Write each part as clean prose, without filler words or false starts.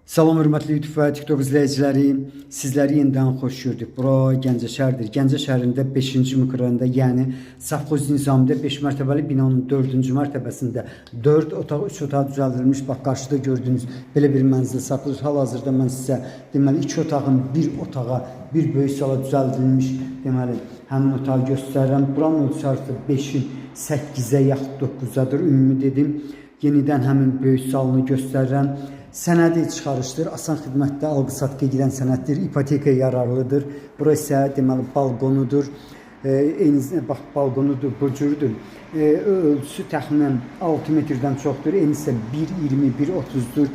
Salam hörmətli YouTube və TikTok izləyiciləri, sizləri yenidən xoş gördük. Bura Gəncə şəhəridir. Gəncə şəhərində 5-ci mikrorayonda, yəni Safxoz Nizamidə 5 mərtəbəli binanın 4-cü mərtəbəsində 4 otaq, 3 otaq düzəldilmiş. Bax, qarşıda gördüyünüz belə bir mənzil satılır. Hal-hazırda mən sizə deməli 2 otağın 1 otağa, bir böyük sala düzəldilmiş deməli həmin otağı göstərirəm. Buranın ölçüsü 5-in 8-ə yaxud 9-adır. Ümumi dedim. Yenidən həmin böyük salını göstərirəm. Sənədi çıxarışdır, asan xidmətdə alqı-satqı gedən sənəddir, ipotekaya yararlıdır. Bura isə deməli balkonudur. Bax, balkonudur, bu cürdür. Ölçüsü təxminən 6 metrdən çoxdur, eni isə 1.20, 1.30-dur.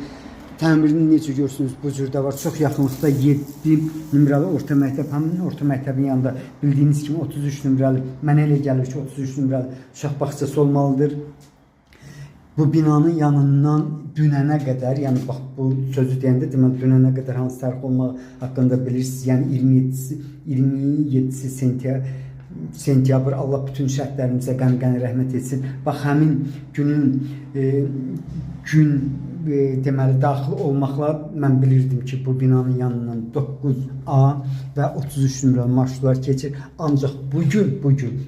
Təmirini necə görürsünüz, bu cürdə var. Çox yaxınlıqda 7 nömrəli orta məktəb, həmin orta məktəbin yanında bildiyiniz kimi 33 nömrəli, mənə elə gəlir ki, 33 nömrəli uşaq bağçası olmalıdır. Bu binanın yanından dünənə qədər, yəni bax bu sözü deyəndə deməli dünənə qədər hansı tarix olmağı haqqında bilirsiniz. Yəni 27 sentyabr, Allah bütün şəhidlərimizə qəni rəhmət etsin. Bax, həmin gün deməli daxil olmaqla mən bilirdim ki, bu binanın yanından 9A və 33 nömrəli marşrutlar keçir. Ancaq bugün,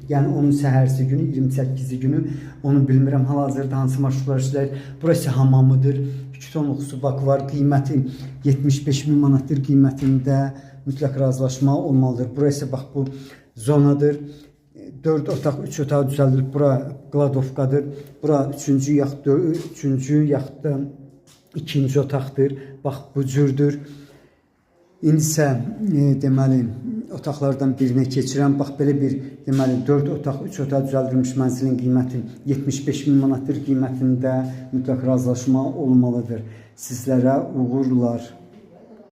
yəni onun səhərsi günü, 28-ci günü, onu bilmirəm hal-hazırda hansı marşrutlar işləyir. Burası hamamıdır. 2 tonluq su bakı var. Qiyməti 75.000 manatdır. Qiymətində mütləq razılaşma olmalıdır. Burası bax bu zonadır. 4 otaq, 3 otaq düzəldilib. Bura qladovkadır. Bura 3-cü yaxud da 2-ci otaqdır. Bax, bu cürdür. İndi isə deməli otaqlardan birinə keçirəm. Bax, belə bir deməli 4 otaq, 3 otaq düzəldilmiş mənzilin qiyməti 75.000 manatdır. Qiymətində mütləq razılaşma olmalıdır. Sizlərə uğurlar.